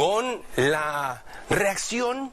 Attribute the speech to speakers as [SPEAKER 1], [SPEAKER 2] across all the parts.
[SPEAKER 1] con la reacción,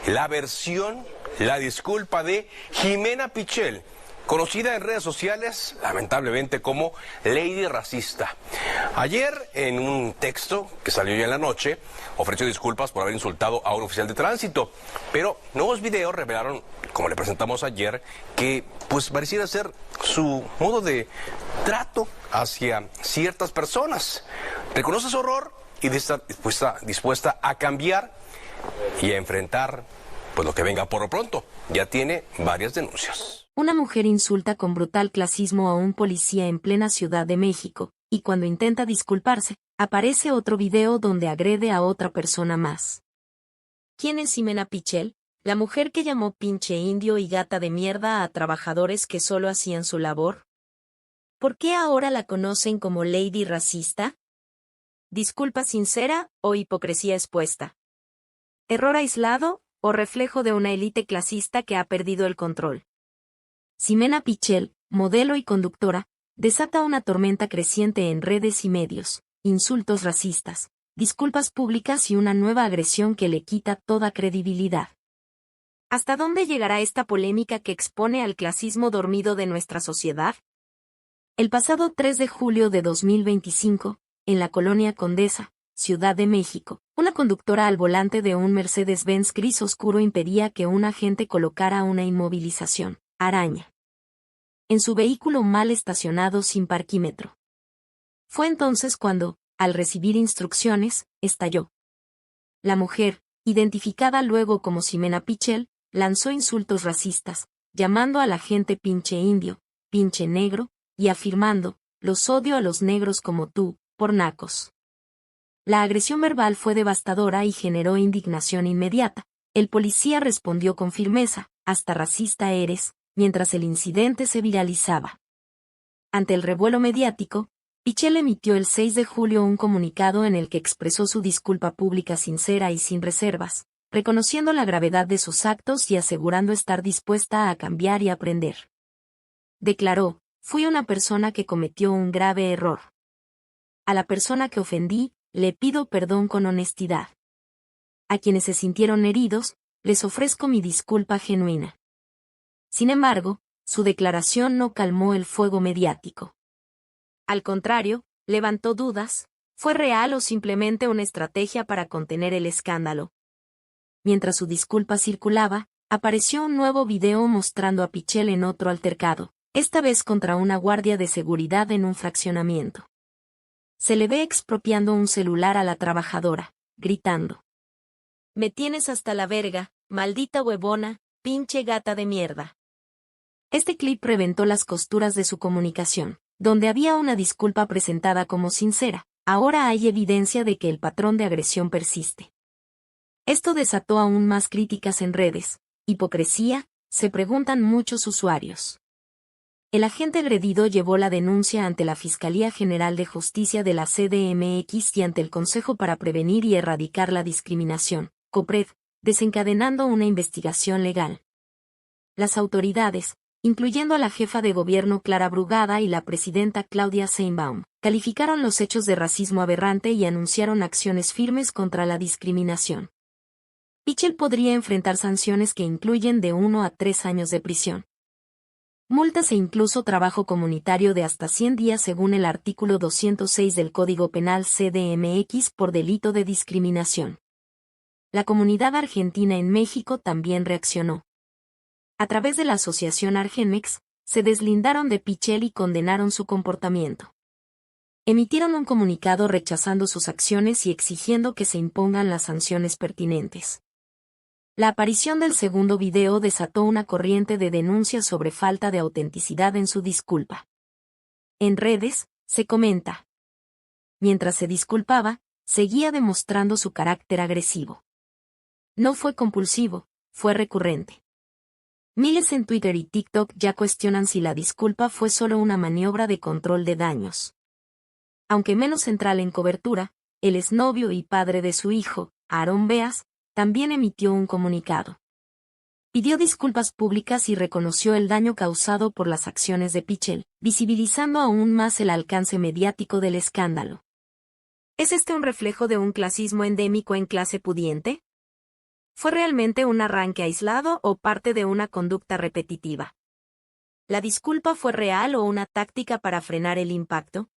[SPEAKER 1] la versión, la disculpa de Ximena Pichel, conocida en redes sociales, lamentablemente, como Lady Racista. Ayer, en un texto que salió ya en la noche, ofreció disculpas por haber insultado a un oficial de tránsito, pero nuevos videos revelaron, como le presentamos ayer, que pues pareciera ser su modo de trato hacia ciertas personas. Reconoce su error y está dispuesta a cambiar y a enfrentar pues lo que venga por lo pronto. Ya tiene varias denuncias.
[SPEAKER 2] Una mujer insulta con brutal clasismo a un policía en plena Ciudad de México, y cuando intenta disculparse, aparece otro video donde agrede a otra persona más. ¿Quién es Ximena Pichel? La mujer que llamó pinche indio y gata de mierda a trabajadores que solo hacían su labor. ¿Por qué ahora la conocen como Lady Racista? ¿Disculpa sincera o hipocresía expuesta? ¿Error aislado o reflejo de una élite clasista que ha perdido el control? Ximena Pichel, modelo y conductora, desata una tormenta creciente en redes y medios, insultos racistas, disculpas públicas y una nueva agresión que le quita toda credibilidad. ¿Hasta dónde llegará esta polémica que expone al clasismo dormido de nuestra sociedad? El pasado 3 de julio de 2025, en la colonia Condesa, Ciudad de México, una conductora al volante de un Mercedes-Benz gris oscuro impedía que un agente colocara una inmovilización, araña, en su vehículo mal estacionado sin parquímetro. Fue entonces cuando, al recibir instrucciones, estalló. La mujer, identificada luego como Ximena Pichel, lanzó insultos racistas, llamando al agente pinche indio, pinche negro, y afirmando, los odio a los negros como tú, por nacos. La agresión verbal fue devastadora y generó indignación inmediata. El policía respondió con firmeza, hasta racista eres, mientras el incidente se viralizaba. Ante el revuelo mediático, Pichel emitió el 6 de julio un comunicado en el que expresó su disculpa pública sincera y sin reservas, reconociendo la gravedad de sus actos y asegurando estar dispuesta a cambiar y aprender. Declaró, fui una persona que cometió un grave error. A la persona que ofendí, le pido perdón con honestidad. A quienes se sintieron heridos, les ofrezco mi disculpa genuina. Sin embargo, su declaración no calmó el fuego mediático. Al contrario, levantó dudas, ¿fue real o simplemente una estrategia para contener el escándalo? Mientras su disculpa circulaba, apareció un nuevo video mostrando a Pichel en otro altercado, esta vez contra una guardia de seguridad en un fraccionamiento. Se le ve expropiando un celular a la trabajadora, gritando: «Me tienes hasta la verga, maldita huevona, pinche gata de mierda». Este clip reventó las costuras de su comunicación, donde había una disculpa presentada como sincera. Ahora hay evidencia de que el patrón de agresión persiste. Esto desató aún más críticas en redes. ¿Hipocresía?, se preguntan muchos usuarios. El agente agredido llevó la denuncia ante la Fiscalía General de Justicia de la CDMX y ante el Consejo para Prevenir y Erradicar la Discriminación, COPRED, desencadenando una investigación legal. Las autoridades, incluyendo a la jefa de gobierno Clara Brugada y la presidenta Claudia Sheinbaum, calificaron los hechos de racismo aberrante y anunciaron acciones firmes contra la discriminación. Pichel podría enfrentar sanciones que incluyen de 1 a 3 años de prisión, multas e incluso trabajo comunitario de hasta 100 días según el artículo 206 del Código Penal CDMX por delito de discriminación. La comunidad argentina en México también reaccionó. A través de la asociación Argenmex, se deslindaron de Pichel y condenaron su comportamiento. Emitieron un comunicado rechazando sus acciones y exigiendo que se impongan las sanciones pertinentes. La aparición del segundo video desató una corriente de denuncias sobre falta de autenticidad en su disculpa. En redes, se comenta: mientras se disculpaba, seguía demostrando su carácter agresivo. No fue compulsivo, fue recurrente. Miles en Twitter y TikTok ya cuestionan si la disculpa fue solo una maniobra de control de daños. Aunque menos central en cobertura, el exnovio y padre de su hijo, Aarón Beas, también emitió un comunicado. Pidió disculpas públicas y reconoció el daño causado por las acciones de Pichel, visibilizando aún más el alcance mediático del escándalo. ¿Es este un reflejo de un clasismo endémico en clase pudiente? ¿Fue realmente un arranque aislado o parte de una conducta repetitiva? ¿La disculpa fue real o una táctica para frenar el impacto?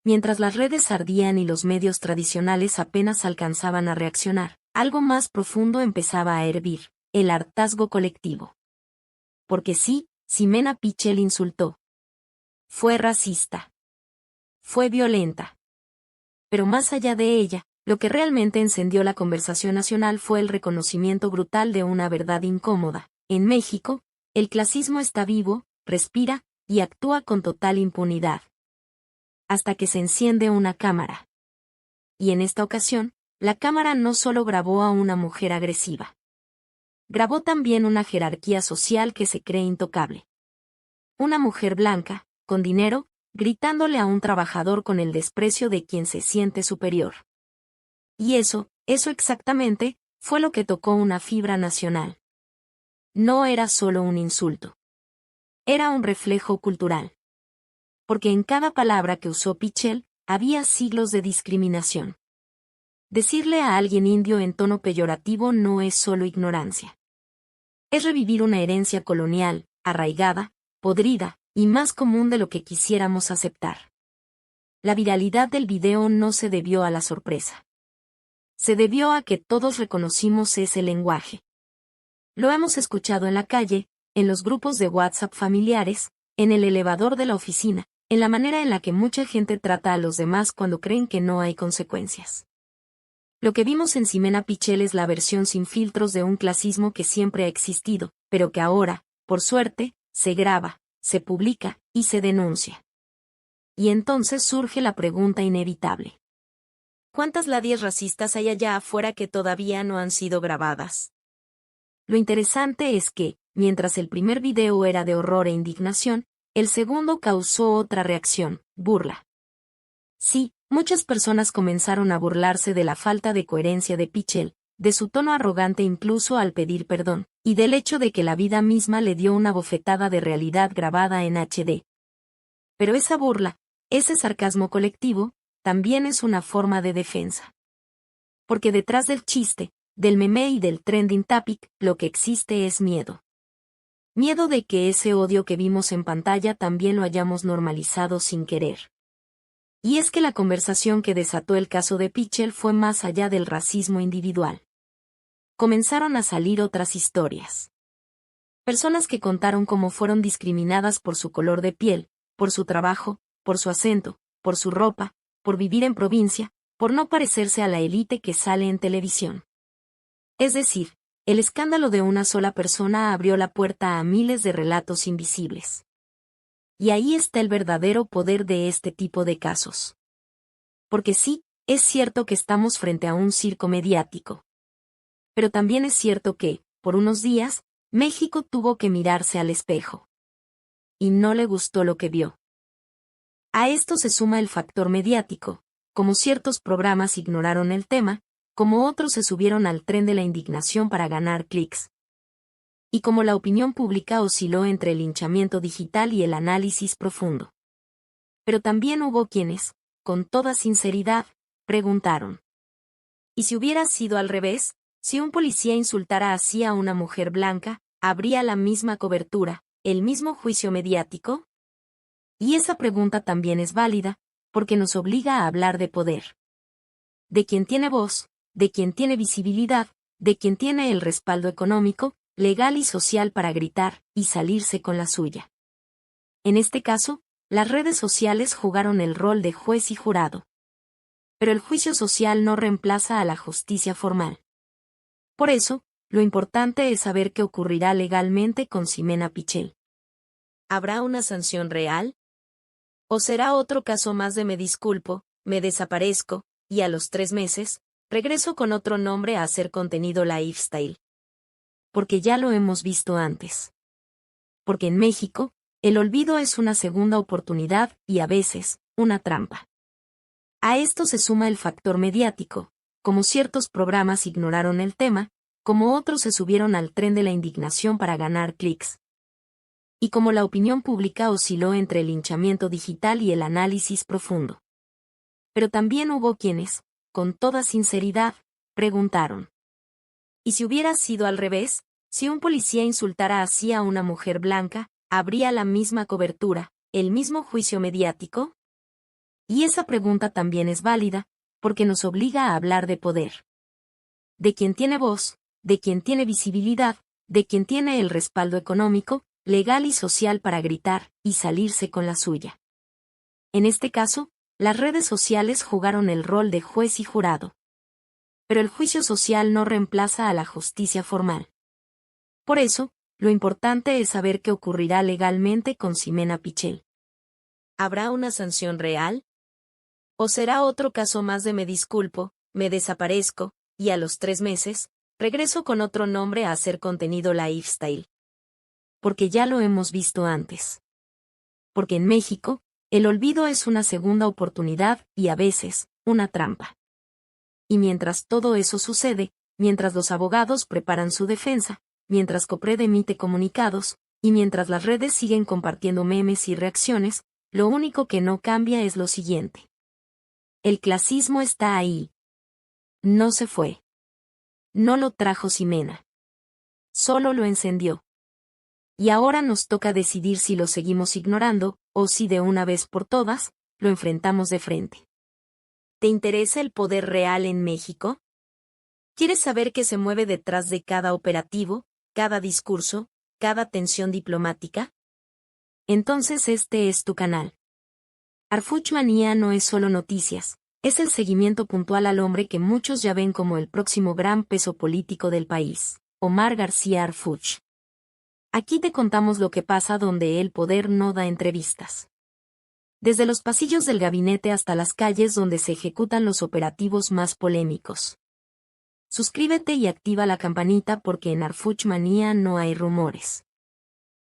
[SPEAKER 2] Mientras las redes ardían y los medios tradicionales apenas alcanzaban a reaccionar, algo más profundo empezaba a hervir: el hartazgo colectivo. Porque sí, Ximena Pichel insultó. Fue racista. Fue violenta. Pero más allá de ella, lo que realmente encendió la conversación nacional fue el reconocimiento brutal de una verdad incómoda. En México, el clasismo está vivo, respira, y actúa con total impunidad. Hasta que se enciende una cámara. Y en esta ocasión, la cámara no solo grabó a una mujer agresiva. Grabó también una jerarquía social que se cree intocable. Una mujer blanca, con dinero, gritándole a un trabajador con el desprecio de quien se siente superior. Y eso exactamente, fue lo que tocó una fibra nacional. No era solo un insulto. Era un reflejo cultural. Porque en cada palabra que usó Pichel, había siglos de discriminación. Decirle a alguien indio en tono peyorativo no es solo ignorancia. Es revivir una herencia colonial, arraigada, podrida, y más común de lo que quisiéramos aceptar. La viralidad del video no se debió a la sorpresa. Se debió a que todos reconocimos ese lenguaje. Lo hemos escuchado en la calle, en los grupos de WhatsApp familiares, en el elevador de la oficina, en la manera en la que mucha gente trata a los demás cuando creen que no hay consecuencias. Lo que vimos en Ximena Pichel es la versión sin filtros de un clasismo que siempre ha existido, pero que ahora, por suerte, se graba, se publica y se denuncia. Y entonces surge la pregunta inevitable. ¿Cuántas ladies racistas hay allá afuera que todavía no han sido grabadas? Lo interesante es que, mientras el primer video era de horror e indignación, el segundo causó otra reacción: burla. Sí, muchas personas comenzaron a burlarse de la falta de coherencia de Pichel, de su tono arrogante incluso al pedir perdón, y del hecho de que la vida misma le dio una bofetada de realidad grabada en HD. Pero esa burla, ese sarcasmo colectivo, también es una forma de defensa. Porque detrás del chiste, del meme y del trending topic, lo que existe es miedo. Miedo de que ese odio que vimos en pantalla también lo hayamos normalizado sin querer. Y es que la conversación que desató el caso de Pichel fue más allá del racismo individual. Comenzaron a salir otras historias. Personas que contaron cómo fueron discriminadas por su color de piel, por su trabajo, por su acento, por su ropa, por vivir en provincia, por no parecerse a la élite que sale en televisión. Es decir, el escándalo de una sola persona abrió la puerta a miles de relatos invisibles. Y ahí está el verdadero poder de este tipo de casos. Porque sí, es cierto que estamos frente a un circo mediático. Pero también es cierto que, por unos días, México tuvo que mirarse al espejo. Y no le gustó lo que vio. A esto se suma el factor mediático, como ciertos programas ignoraron el tema, como otros se subieron al tren de la indignación para ganar clics. Y como la opinión pública osciló entre el linchamiento digital y el análisis profundo. Pero también hubo quienes, con toda sinceridad, preguntaron: ¿y si hubiera sido al revés? Si un policía insultara así a una mujer blanca, ¿habría la misma cobertura, el mismo juicio mediático? Y esa pregunta también es válida, porque nos obliga a hablar de poder. De quien tiene voz, de quien tiene visibilidad, de quien tiene el respaldo económico, legal y social para gritar y salirse con la suya. En este caso, las redes sociales jugaron el rol de juez y jurado. Pero el juicio social no reemplaza a la justicia formal. Por eso, lo importante es saber qué ocurrirá legalmente con Ximena Pichel. ¿Habrá una sanción real? ¿O será otro caso más de me disculpo, me desaparezco, y a los 3 meses, regreso con otro nombre a hacer contenido lifestyle? Porque ya lo hemos visto antes. Porque en México, el olvido es una segunda oportunidad y a veces, una trampa. A esto se suma el factor mediático, como ciertos programas ignoraron el tema, como otros se subieron al tren de la indignación para ganar clics. Y como la opinión pública osciló entre el linchamiento digital y el análisis profundo. Pero también hubo quienes, con toda sinceridad, preguntaron. ¿Y si hubiera sido al revés? Si un policía insultara así a una mujer blanca, ¿habría la misma cobertura, el mismo juicio mediático? Y esa pregunta también es válida, porque nos obliga a hablar de poder. De quien tiene voz, de quien tiene visibilidad, de quien tiene el respaldo económico, legal y social para gritar y salirse con la suya. En este caso, las redes sociales jugaron el rol de juez y jurado. Pero el juicio social no reemplaza a la justicia formal. Por eso, lo importante es saber qué ocurrirá legalmente con Ximena Pichel. ¿Habrá una sanción real? ¿O será otro caso más de me disculpo, me desaparezco, y a los 3 meses, regreso con otro nombre a hacer contenido lifestyle? Porque ya lo hemos visto antes. Porque en México, el olvido es una segunda oportunidad y a veces, una trampa. Y mientras todo eso sucede, mientras los abogados preparan su defensa, mientras Copred emite comunicados, y mientras las redes siguen compartiendo memes y reacciones, lo único que no cambia es lo siguiente. El clasismo está ahí. No se fue. No lo trajo Ximena. Solo lo encendió. Y ahora nos toca decidir si lo seguimos ignorando, o si de una vez por todas, lo enfrentamos de frente. ¿Te interesa el poder real en México? ¿Quieres saber qué se mueve detrás de cada operativo, cada discurso, cada tensión diplomática? Entonces este es tu canal. Harfuch Manía no es solo noticias, es el seguimiento puntual al hombre que muchos ya ven como el próximo gran peso político del país, Omar García Harfuch. Aquí te contamos lo que pasa donde el poder no da entrevistas. Desde los pasillos del gabinete hasta las calles donde se ejecutan los operativos más polémicos. Suscríbete y activa la campanita porque en Harfuch Manía no hay rumores.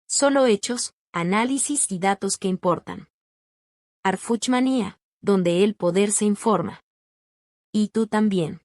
[SPEAKER 2] Solo hechos, análisis y datos que importan. Harfuch Manía, donde el poder se informa. Y tú también.